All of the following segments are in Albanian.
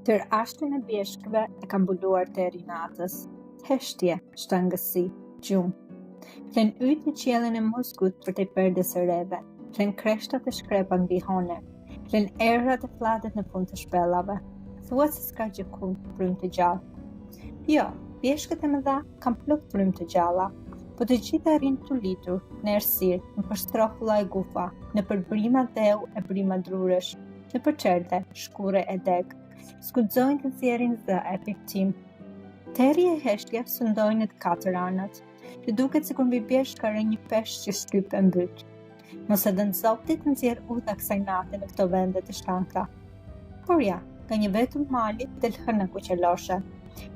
Tër ashtin e bjeshkëve e kam buluar të erinatës. Heshtje, shtangësi, gjumë. Flen yt në qiellin e muskut për të perdes së reve. Flen kreshtat e shkrepa mbi hone. Flen errat e fllatet në fund të shpellave. Thuat se s'ka gjë kund frymë të gjallë. Jo, bjeshkët e mëdha kam plot frymë të gjalla, po të gjitha rrinë të litur, në errësirë, në përshtrofulla e gufa, në përbrima dheu e brima drurësh, në përçerte, shkure e deg. Skudzojnë të nxjerrin zë e piktim. Teri e heshtja sundojnë në të katër anët. Të duket sikur mbi bjeshk ka rënë një peshq që shtyp e mbyt. Mos e dën Zoti të nxjerr udha kësaj nate në këto vende të shtanta. Por ja, nga një vetëm mali del hëna kuqeloshe.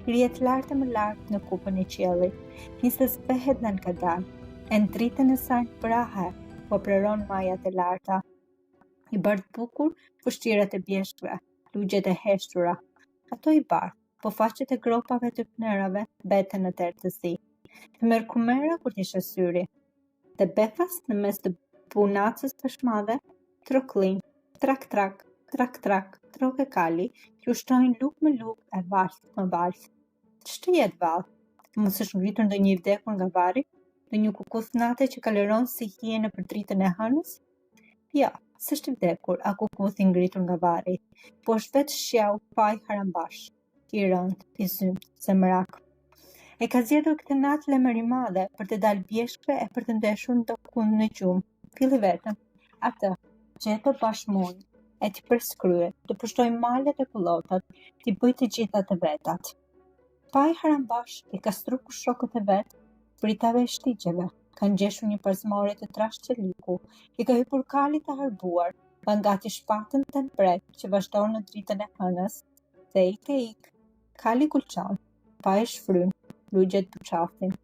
Rrihet lart e më lart në kupën e qiellit. Nisë spehet nën kadal. E në dritën e saj prahe, po preron majat e larta. I bardh bukur fushtirat e bjeshkve, lugjet e heshtura. Ato i bardh, po faqet e gropave të pnerave beten në tertësi. Të merr kumera kur t'i sheh syri. Dhe befas në mes të punacës të shmadhe, troklin, trak trak, trak trak, troke kali, që ushtrojnë luk me luk e valth më valth. Ç'të jetë vallë? Mos është ngritur ndonjë i vdekur nga vari? Ndonjë kukuth nate që kaleron si hije në përdritën e hënës? Ja, s'është i vdekur, a kukuth i ngritur nga vari, po është vetë shjau paj harambash, i rënd, i zymt, zemrak. E ka zgjedhur këtë natë lemëri madhe për të dalë bjeshkve e për të ndeshur në kund në gjumë. Filli vetëm, atë, që e të bashmojnë, e t'i përskrye, të pushtoj malet e kullotat, t'i bëj të gjitha të vetat. Paj harambash i ka strukur shokët e vetë, pritave e shtigjeve, kanë gjeshur një përzmore të trashë qeliku, i ka hypur kalit të harbuar, pa ngati shpatën të npret që vazhdon në dritën e hënës, dhe ik, kali kulçon, pa e shfryn, lugjet buçafin.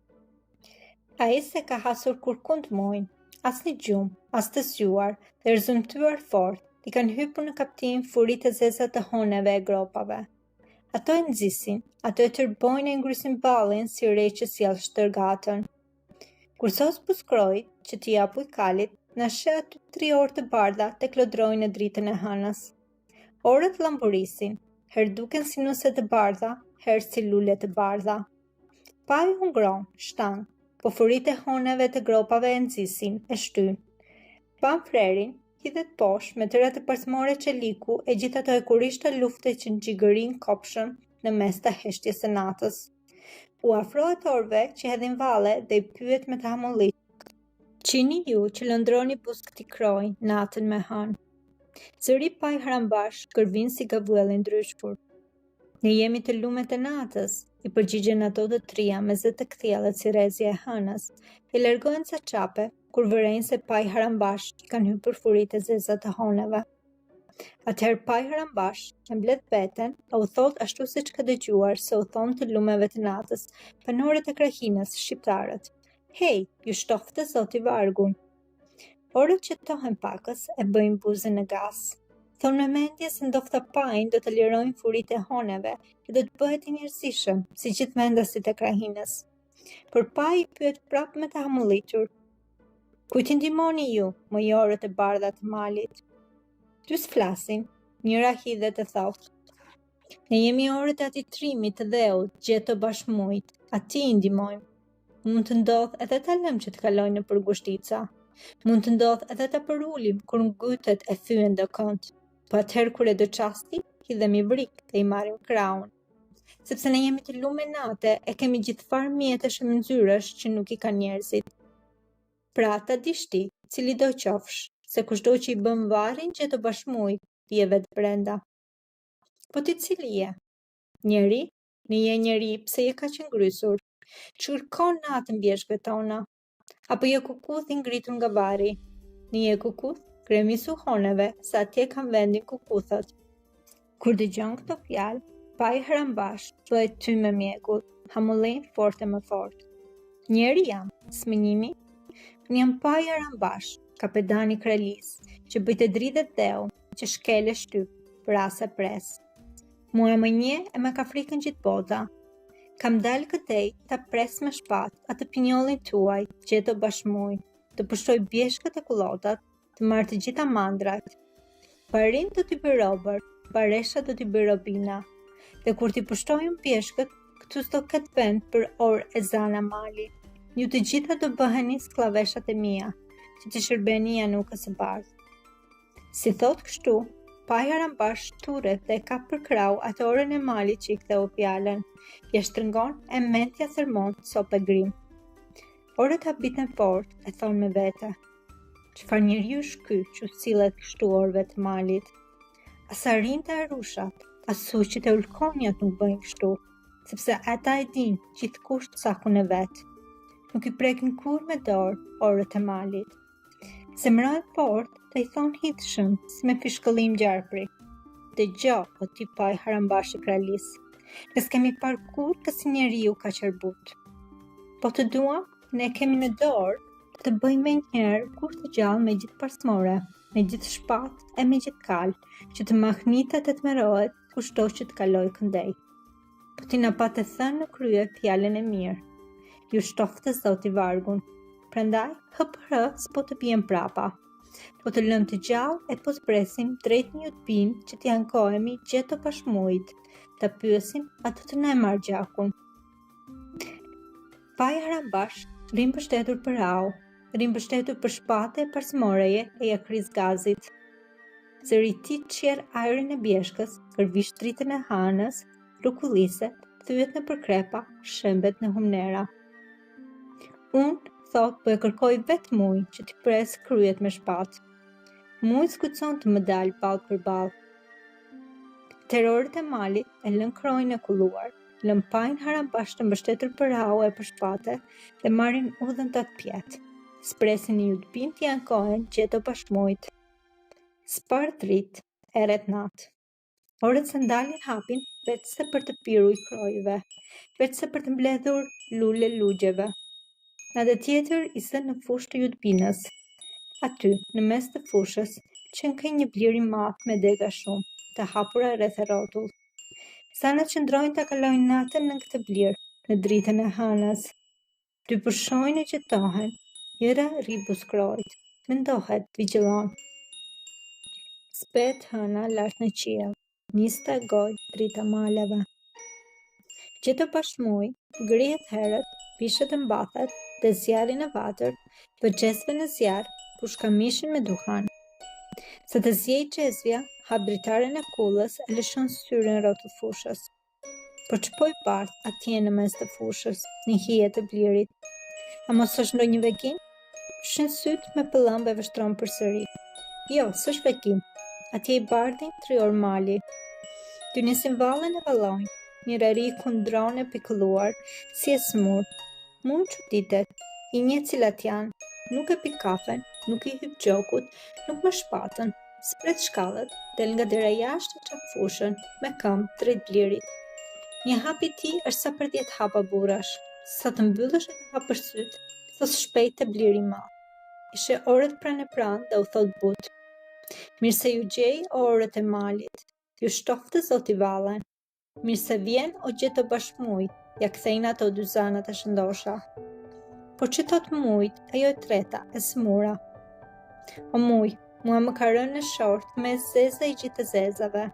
Ai se ka hasur kurkund mojnë, as një gjumë, as të zgjuar, dhe rrëzumtuar fort, i kanë hypur në kaptim furit e zeza të honeve e gropave. Ato e nxisin, ato e tërbojnë e ngrysin ballin si re që sjell shtërgatën. Kur sos buskroi që t'i japuj kalit, na sheh aty 3 orë të bardha tek lodrojnë në dritën e hënës. Orët llamburisin, herë duken si nuse të bardha, herë si lule të bardha. Paj u ngron, shtang, po furit e honeve të gropave e nxisin, e shtyn. Pan frerin, hidhet poshtë me tëra të përzmore qeliku e gjithato e kurishta lufte që nxigërin kopshën në mes të heshtjes së natës. U afrohet orëve që hedhin valle dhe i pyet me të hamullit. Qini ju që lëndroni busk t'i kroj natën me hënë. Zëri paj harambash kërvin si gavuelli ndryshkur. Ne jemi të lumet e natës, i përgjigjen ato të trija me zë të kthjellet si rrezja e hënës, i largohen sa çape kur vërejnë se paj harambash i kanë hyrë furit e zeza të honeve. Atëherë paj harambash e mbledh veten, e u thot ashtu siç ka dëgjuar se u thon të lumeve të natës, banorët e krahinës, shqiptarët. Hej, ju shtoftë zoti vargun. Orët që tohen pakës e bëjnë buzën në gas. Thonë me mendje se ndofta pajin do të lirojnë furit e honeve që do të bëhet i njerëzishëm, si gjithë vendasit e krahinës. Por paj i pyet prap me të hamullitur. Kujt i ndihmoni ju, mojorët e bardha të malit? Dy s'flasin, njëra hidhet e thotë. Ne jemi orët e atij trimit të dheut, gjeto bashmujt, atij i ndihmojmë. Mund të ndodh edhe ta lëm që të kalojnë në përgushtica. Mund të ndodh edhe ta përulim kur ngujtet e thyen do kënd. Po atëherë kur e do çasti, hidhemi vrik dhe i marrim kraun. Sepse ne jemi të lume nate e kemi gjithfar mjetesh e mëndzyrësh që nuk i kanë njerëzit. Pra ta dish ti, cili do qofsh, se kushdo që i bën varrin gjeto bashmujt, je vetë brenda. Po ti cili je? Njeri? Ne je njeri, pse je kaq i ngrysur? Ç'kërkon natën bjeshkëve tona? Apo je kukuth i ngritur nga vari? Ne je kukuth, kremisu honeve, sa atje kanë vendin kukuthët. Kur dëgjon këto fjalë, paj harambash bëhet ty me mjekut, hamullin fort e më fort. Njeri jam, smënjimi? Unë jam paj harambash, kapedani kralis, që bëjtë dridhet dheu, që shkele shtyp, prase pres. Mua më nje e me ka frikën gjithë bota. Kam dalë këtej ta pres me shpat atë pinjollin tuaj, gjeto bashmuj, të pushtoj bjeshkët e kullotat, të marrë të gjitha mandrat. Parin do t'i bëj robër, Baresha do t'i bëj Robina, dhe kur t'i pushtojmë pjeshkët, këtu s'do ketë vend për orë e zana mali. Ju të gjitha do bëheni sklaveshat e mia, që t'i shërbeni Janukës së bardhë. Si thot kështu, Pai Harambash turet dhe ka për krau atë orën e malit që i ktheu fjalën, ja shtrëngon e mentja thërmon sopë grim. Orët habitën fort, e thonë me vete. Çfarë njeriu është ky që sillet kështu orëve të malit? As arrinte e rushat, as suqit e ulkonjat nuk bëjnë kështu, sepse ata e din gjithkusht sakun e vet. Nuk i prekin kur me dorë orët e malit. Zemrohet fort dhe i thonë hitshëm si me fishkëllim gjarpri. Dëgjo, o ti Pai Harambash i kralis, ne s'kemi parë kur kësi njeriu ka qerbut. Po të duam, ne kemi në dorë të bëjmë me njerë kur të gjallë me gjithë parsmore, me gjithë shpat e me gjithë kalë, që të mahnitet e të merohet kushto që të kaloj këndej. Po ti na pa të thënë në krye fjallën e mirë. Ju shtoftë zoti vargun. Prandaj, hëpërë s'po të pijem prapa. Po të lëm të gjallë e po të presim drejt një të pinë që t'i ankohemi gjeto pashmujt, të pyesim atë të ne marrë gjakun. Pai Harambash rim mbështetur për au, rim mbështetur për shpate e parsmoreje e jakriz gazit. Zëri ti qerë ajrin e bjeshkës, kërvish dritën e hanës, rukulliset, thyet në përkrepa, shembet në humnera. Unë, thot, po e kërkoj vetë muj që t'i pres kryet me shpat. Muj s'kucon të më dalë ballë për ballë. Terrorët e malit e lën krojnë e kulluar, lën Pain Harambash të mbështetur për au e për shpate dhe marrin udhën të atë pjetë. Spresin i udbin t'i ankohen gjeto pashmujt. S'par dritë, eret natë. Orët se ndalin hapin vetë se për të piru i krojve, vetë se për të mbledhur lule lugjeve. Natë tjetër isën në fushë të Judbinës. Aty, në mes të fushës, qënkej një blir i madh me dega shumë, të hapura rreth e rrotull. Sanat qëndrojnë të kalojnë natën në këtë blir, në dritën e hënës. Dy pushojnë e gjetohen, njëra rri buskrojt, mendohet, vigjillon. Spet hëna lart në qiell, niste goj drita maleve. Gjeto pashmuj, ngrihet herët, vishet e mbathet, dhe zjarin e vatër, vëgjezve në zjarë, pushkamishin me duhan. Se të zjej gjezvja, hap dritaren e kullës e lëshon syrin rrotull fushës. Po ç'po i bardh atje në mes të fushës, në hije të blirit. A mos është ndonjë vegim? Shin syt me pëllëmb e vështron përsëri. Jo, s'është vegim. Atje i bardhin 3 orë mali. Dy nisin vallën e vallojnë. Njëra ri kundron e pikëlluar, si e smur. Mund çuditet, i një cilat janë, nuk e pi kafen, nuk i hyp gjokut, nuk më shpatën, spret shkallët, del nga dera jashtë e çap fushën, me këmbë drejt blirit. Një hap i tij është sa për 10 hapa burrash. Sa të mbyllësh e hapësh syt, thos shpejt te bliri i madh. Ishe orët pranë dhe u thot but. Mirë se ju gjej o orët e malit, ju shtoftë zoti vallën. Mirë se vjen o gjeto bashkëmujt, ja kthejnë ato dy zanat e shëndosha. Por që thot mujt, ajo e treta, e smura. O muj, mua më ka rënë në short me zeza i gjithë zezave.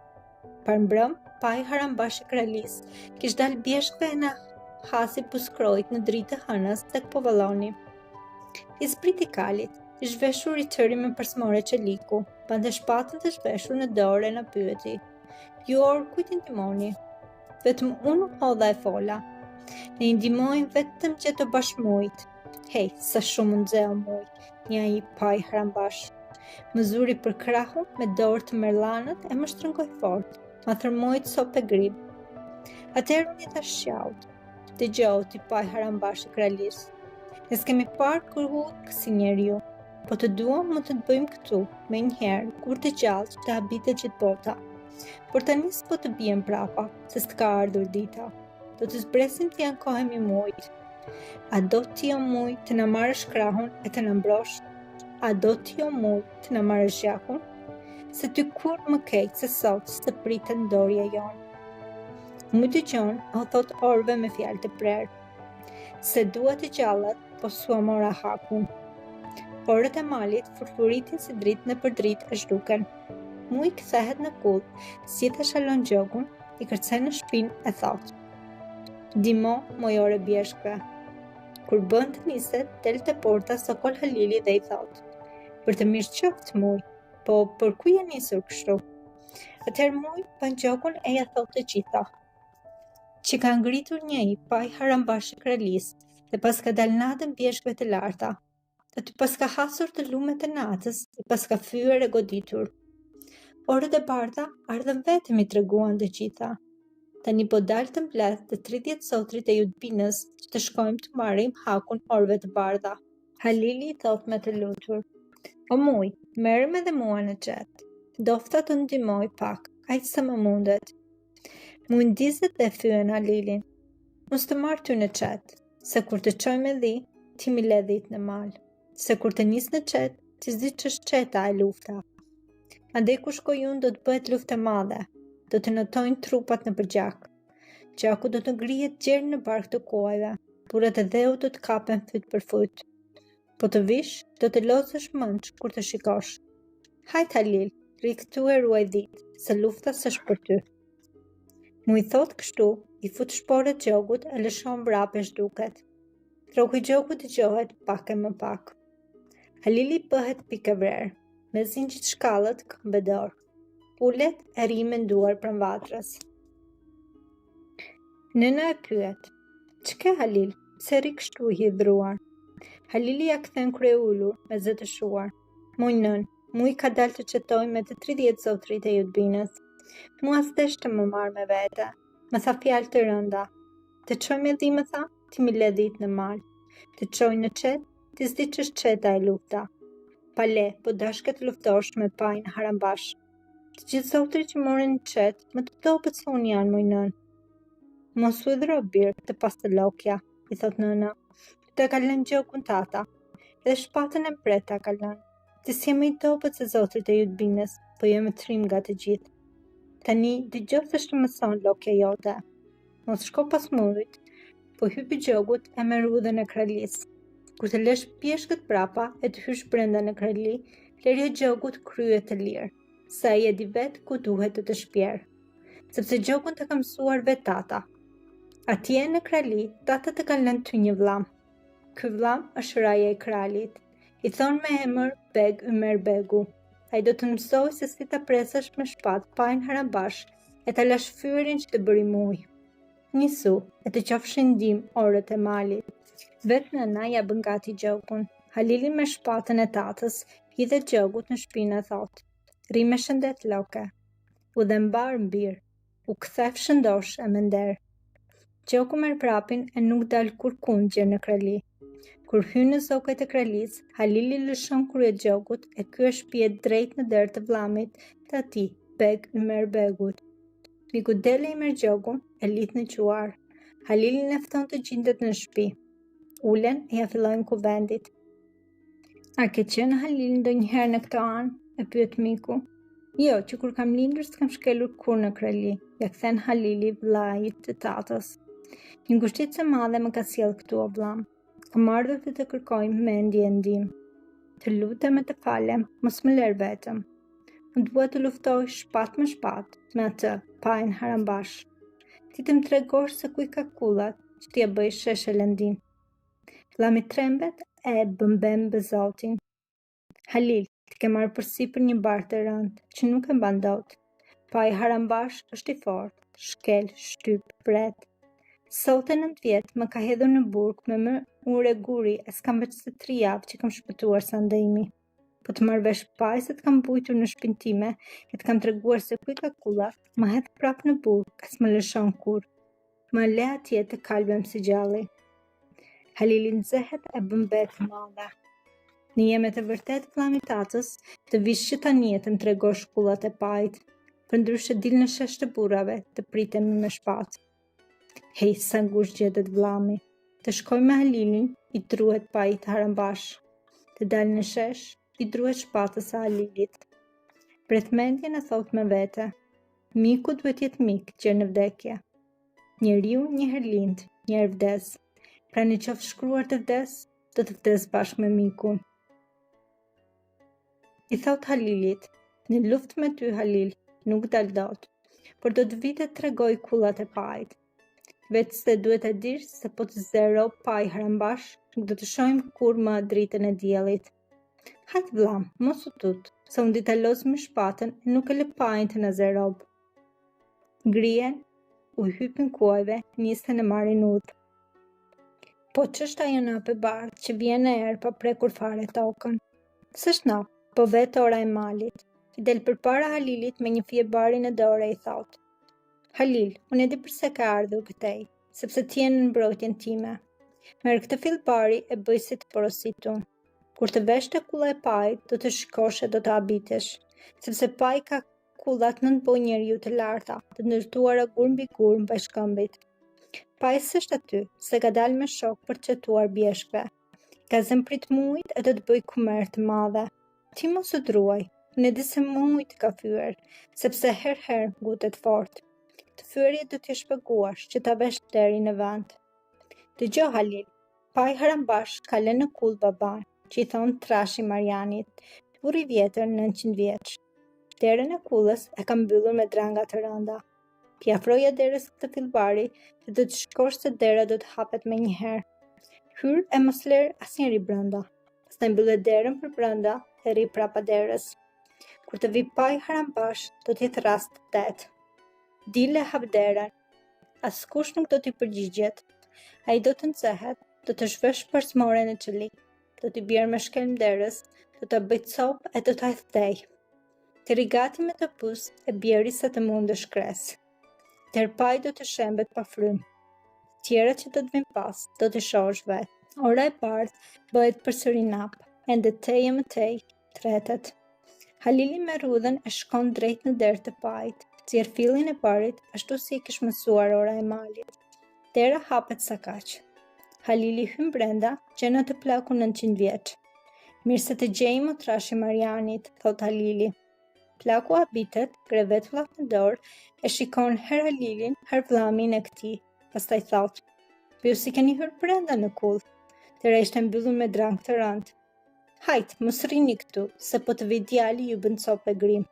Parmbrëm, Pai Harambash i kralis, kish dal bjeshkve e na hasi puskrojt në dritë hënës tek po valloni. I zbriti kalit, i zhveshur i tëri me përsmore qeliku, pande shpatën të zhveshur në dorë e në pyeti. Ju orë kujt i ndihmoni? Vetëm unë hodha e fola. Ne i ndihmojmë vetëm gjeto bashmujt. Hej, sa shumë nxeo muj, një i Pai Harambash. Më zuri për krahun me dorë të merlanët e më shtrëngoj fort, ma thërmojt sopë e grib. Atëherë unë i thash qaut. Dëgjoj ti Pai Harambash i kralis. Ne s'kemi parë kurrë kësi njeriu, po të duam më të bëjmë këtu, me njëherë, kur të gjallë që të habitet gjithë bota. Por tani s'po të bijem prapa, se s'ka ardhur dita. Do të zbresim të ankohemi mujt. A do ti o muj të na marrësh krahun e të na mbrosh? A do ti o muj të na marrësh gjakun? Se ty kur më keq se sot s'të pritet ndorja jonë. Mu dëgjon, o thot orve me fjalë të prerë. Se dua të gjallat, po s'ua mora hakun. Orët e malit furfuritin si dritë në për dritë e zhduken. Muj kthehet në kull, si të shalon gjogun, I kërcen në shpinë e thot: "Ndihmo, mojore bjeshkve." Kur bën të niset, del te porta sokol Halili dhe i thot: "Për të mirë qoftë, muj, po për ku je nisur kështu?" Atëherë muj bën gjakun e ja thot të gjitha. Që ka ngritur njëri pa i harambash i kralis dhe pas ka dal natën bjeshkve të larta. Aty pas ka hasur të lumet e natës dhe pas ka fyer e goditur. Orët e bardha ardhën vetëm i treguan të gjitha. Tani po dal të mbledh të 30 sotrit e Judbinës që të shkojmë të marrim hakun orëve të bardha. Halili i thot me të lutur: "O muj, merrem edhe mua në qet. Dofta të ndihmoj pak, aq sa më mundet." Muj ndizet dhe thyen Halilin: "Mos të marr ty në qet, se kur të çoj me dhi, ti mi le dhit në mal. Se kur të nis në qet, ti s'di ç'është qeta e lufta. Andaj ku shkoj unë do të bëhet luftë e madhe, do të notojnë trupat në përgjak. Gjaku do të ngrihet gjerë në bark të kuajve, burrat e dheu do të kapen fyt për fyt. Po të vish, do të lozësh mënç kur të shikosh. Hajt Halil, ri këtu e ruaj dhit, se lufta s'është për ty." Mu i thot kështu, i fut shporet gjogut e lëshon vrapesh duket. Troku i gjogut dëgjohet pak e më pak. Halili bëhet pikë vrerë, me zinxhit shkallët këmbëdor. Ulet e ri menduar pranë vatrës. Nëna e pyet: "Ç'ke Halil, pse ri kështu i hidhruar?" Halili ja kthen krye ulur me zë të shuar: "Moj nën, muj ka dalë të qetoj me të 30 zotrit e Judbinës. Mua s'desh të më marr me vete, më tha fjalë të rënda. Të çoj me dhi më tha, ti mi le dhit në mal. Të çoj në qet, ti s'di ç'është qeta e lufta. Pa le, po dashke të luftosh me pajin harambash. Të gjithë zotrit që morin në qet, më të dobët se unë janë, moj nën." "Mos u idhro birë të pas të lokja," i thot nëna. "Të ka lënë gjogun tata, edhe shpatën e mbret ta ka lënë. Ti si më i dobët se zotrit e Judbinës, po jo më trim nga të gjithë. Tani dëgjo se ç'të mëson lokja jote. Mos shko pas mundit, po hypi gjogut e merr udhën e kralis. Kur të lësh pjeshkët prapa e të hysh brenda në krali, lërje gjogut krye të lirë, sa ai e di vet ku duhet të shpjerë. Sepse gjogun të ka mësuar vet tata. Atje në krali, tata të ka lënë ty një vllam. Ky vllam është raja i kralit. I thon me emër Beg Ymer Begu. Ai do të mësoj se si ta presësh me shpatë pajin harambash e ta lash fyrin që të bëri muj. Nisu, e të qofshin ndim orët e malit." Vetë nëna ja bën gati gjogun. Halili me shpatën e tatës hidhe gjogut në shpinë e thot: "Ri me shëndet loke. U dhe mbar mbir, u kthef shëndosh e me nder." Gjogu merr prapin e nuk dal kurkund gjë në krali. Kur hyn në zokajt e kralis, Halili lëshon krye gjogut e ky e shpjet drejt në derë të vllamit të atij, Beg Ymer Begut. Miku dele i merr gjogun e lidh në quar. Halili e fton të gjindet në shtëpi. Ulen e ja fillojnë kuvendit. "A ke qenë Halil ndonjëherë në këtë anë?" e pyet miku. "Jo, që kur kam lindur s'kam shkelur kur në krali," ja kthen Halili vllait të tatës. "Një ngushticë e madhe më ka sjell këtu o vllam. Kam ardhur të kërkoj mendje e ndihmë. Të lutem e të falem, mos më lër vetëm. Unë dua të luftoj shpat më shpat me atë pajin harambash. Ti të më tregosh se ku i ka kullat që t'ja bëj sheshe lëndin." Vllami trembet e bëmbem zotin. "Halil, ti ke marrë përsipër një bark të rëndë që nuk e mban dot. Paji harambash është i fortë, shkel, shtyp, pret. Sot e 9 vjet më ka hedhur në burg me më ure guri e s'kam veç se 3 javë që kam shpëtuar sa ndëjmi. Po të marrë vesh pajisë të kam bujtur në shtëpinë time e të kam treguar se ku i ka kullat, më hedh prap në burg, as më lëshon kur. Më le atje të kalbem si gjalli." Halili nxehet e bën betë madhe. "Në jeme të vërtet vllami tatës, të vish që tani e të më tregosh kullat e pajit. Përndryshe dil në shesh të burrave, të pritemi me shpatë." Hej, sa ngushtë gjetet vllami. Të shkoj me Halilin, i druhet pajit harambash. Të dal në shesh, i druhet shpatës së Halilit. Pret mendjen e thot me vete: "Miku duhet jetë mik, gjë në vdekje. Njeriu njëherë lind, njëherë vdes. Pra në qoftë shkruar të vdes, do të vdes bashkë me mikun." I thot Halilit: "Në luftë me ty Halil, nuk dal dot. por do të vite të tregoj kullat e pajit. Vetë se duhet e dish se po të zero paj harambash, nuk do të shohim kur më dritën e diellit. Hajt vllam, mos u tut, se unë dita los me shpatën e nuk e lë pajin të na zerob. Grien, u hypin kuajve, nisten e marrin udhë. Po ç'është ajo nape bardhë që vjen e erë pa prekur fare tokën? S'është nap, po vetë ora e malit. I del përpara Halilit me një fije bari në dorë e i thot: Halil, unë e di pse ka ardhur këtej, sepse ti je në mbrojtjen time. Merr këtë fill bari e bëj si të porositur. Kur të vesh te kulla e pajit, do të shikosh e do të habitesh, sepse paji ka kullat 9 boj njeriu të larta, të ndërtuara gur mbi gur mbaj shkëmbit. Paji s'është aty, se ka dalë me shok për të çetuar bjeshkve. Ka zëmprit mujt e do të bëj kumer të madhe. Ti mos u druaj, unë e di se mujt ka fyer, sepse her ngutet fort. Të fyerjet do t'i shpëguash që ta vesh deri në vend. Dëgjoj Halil, paji harambash ka lënë në kull baban, që i thon Trashi Marianit, burri i vjetër 900 vjeç. Derën e kullës e ka mbyllur me dranga të rënda. Ti afroja derës këtë fillbari dhe do të shikosh se dera do të hapet me njëherë. Hyr e mos ler asnjëri brenda. Pastaj mbyllet derën për brenda e rri prapa derës. Kur të vi paji harambash, do të jetë rast të tetë. Dile hap derën. Askush nuk do t'i përgjigjet. Ai do të nxehet, do të shvesh përsmore në çelik, do t'i bjerë me shkelm derës, do t'a bëj copë e do t'a thtej. Të rigati me të pus e bjeri sa të mundësh kres. Tërpaj do të shembet pa frym. Tjera që do të vin pas, do të shohësh vet. Ora e bardhë bëhet përsëri nap, ende tej e më tej, tretet. Halili me rudhën e shkon drejt në derë të pajit, nxjerr fillin e parit ashtu si i kish mësuar ora e malit. Dera hapet sa kaq. Halili hyn brenda, gjen atë plakun 900 vjeç. Mirë se të gjejmë o Trashi Marianit, thot Halili. Plaku habitet, grevet vllat në dorë, e shikon her Halilin, her vllamin e këtij. Pastaj thot: "Po ju si keni hyrë brenda në kull?" Dera ishte mbyllur me drang të rënd. "Hajt, mos rrini këtu, se po të vi djali ju bën copë e grim."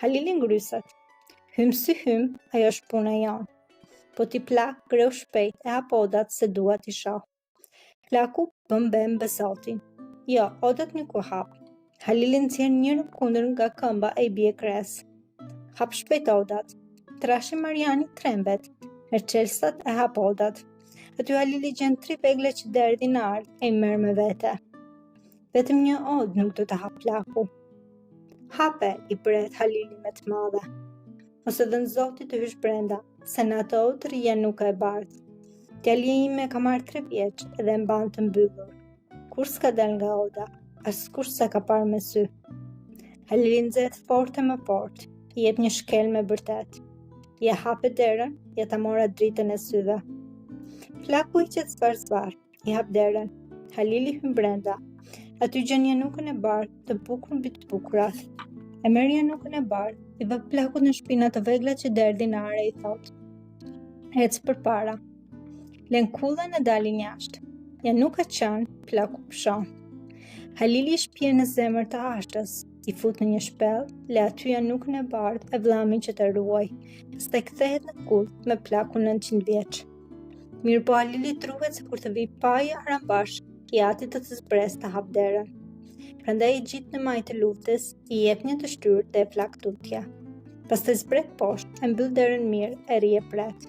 Halili ngryset. "Hym si hym, ajo është puna jon. Po ti plak, greu shpejt e hap odat se dua t'i shoh." Plaku bën bem besotin. "Jo, odat nuk u hap." Halili nxjerr njërin kundër nga këmba e i bie kres. "Hap shpejt odat." Trashi Mariani trembet, merr çelësat e hap odat. Aty Halili gjen 3 vegle që derdhin në ardh e i merr me vete. "Vetëm një od nuk do të hap plaku." "Hape," i pret Halili me të madhe. "Ose dhën Zoti të hysh brenda, se në atë od rria nuk e bardh. Djalia ime ka marrë 3 vjeç edhe e mban të mbyllur. Kur s'ka dal nga oda, askush s'e ka parë me sy." Halili nxehet fort e më fort, i jep një shkel me bërtet. Ja hape derën, ja ta mora dritën e syve. Plaku i qet zvar, i hap derën. Halili hyn brenda. Aty gjen janukën e bardhë, të bukur mbi të bukurat. E merr janukën e bardhë, i vë plakut në shpinë të vegla që derdhin në are, i thot: "Ec përpara." Lën kullën e dalin jashtë. Januka qan, plaku pshon. Halili i shpje në zemër të ashtës, i fut në një shpellë, le aty janukën e bardhë e vllamin që të ruaj, pastaj kthehet në kull me plakun 900 vjeç. Mirë po Halili truhet se kur të vi paji harambash, i ati do të zbres të hap derën. Prandaj i gjit në majtë të luftës, i jep një të shtyrë dhe e flak tutje. Pastaj zbret poshtë, e mbyll derën mirë e rri e pret.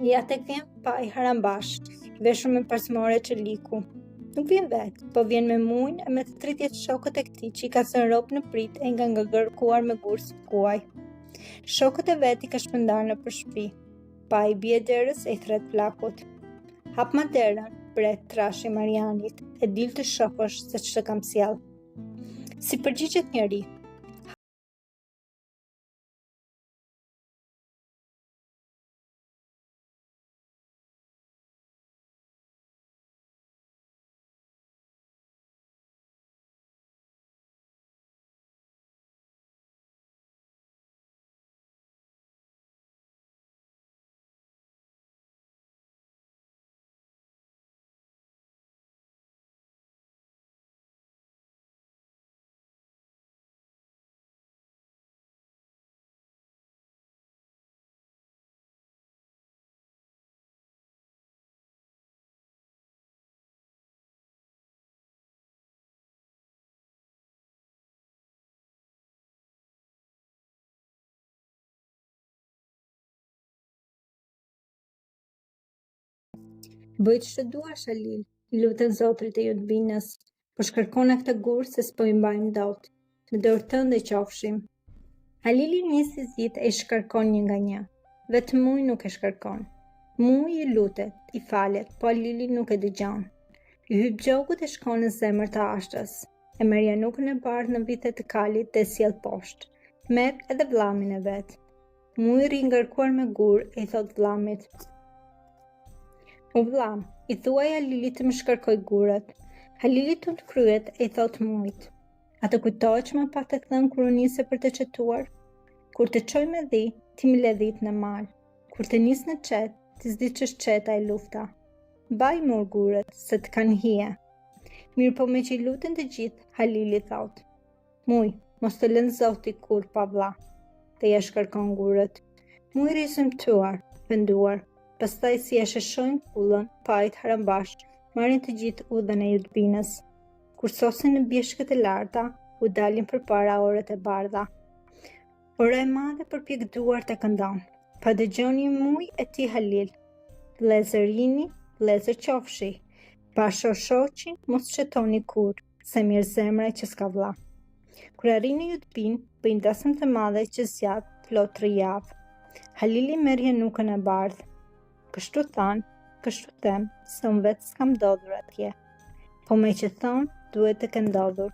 Ja tek vjen paji harambash, i veshur me parsmore çeliku. Nuk vjen vetë, po vjen me mujnë e me të 30 shokët e këtij që i ka zënë ropë në prit e nga gërkuar me gurë si kuaj. Shokët e vet i ka shpërndar në shtëpi. Pa i bie derës e i thret plakut. "Hap ma derën," pret Trashi Marianit, "e dil të shohësh se ç'të kam sjell." Si përgjigjet njeri, Bëjt që duash Halil, I lutën zotrit e Judbinës, po shkërkona këtë gurë se s'po I mbajmë dot, në dorë tënde qofshim. Halili nisi zit e shkërkon një nga një, vetë muj nuk e shkërkon. Muj I lutet, I falet, po Halili nuk e dëgjon. I hyp gjogut e shkon në zemër të ashtës, e merja nukën e bardhë në vitet të kalit dhe sjell poshtë, merr edhe vllamin e vet. Muj ri ngërkuar me gur e I thot vllamit: "O vllam, I thuaj Halilit të më shkërkoj gurët." Halili tund kryet e I thot mujt: "A të kujtohet që më pak të thënë kur u nise për të çetuar? Kur të çoj me dhi, ti më ledhit në mal. Kur të nis në çet, ti s'di ç'është çeta e lufta. Baj mur gurët, se të kanë hije." Mirë po me që I luten të gjithë, Halili thot: "Muj, mos të lënë zoti kur pa vlla." Dhe ja shkërkon gurët. Muj ri zëmtuar, penduar, pastaj si ja sheshojnë kullën, pajt harambash, marrin të gjithë udhën e Judbinës. Kur sosin në bjeshkët e larta, u dalin përpara orët e bardha. Ora e madhe përpjek duart e këndon, pa dëgjoni muj e ti Halil. Vlezër jini, vlezër qofshi, pa shoqin mos shetoni kur, se mirë zemra që s'ka vlla. Kur arrin në Judbin, bëjnë dasëm të madhe që zgjat plot 3 javë. Halili merrje nukën e bardhë. Kështu than, kështu them, se unë vetë s'kam ndodhur atje. Po me që thonë, duhet të ke ndodhur.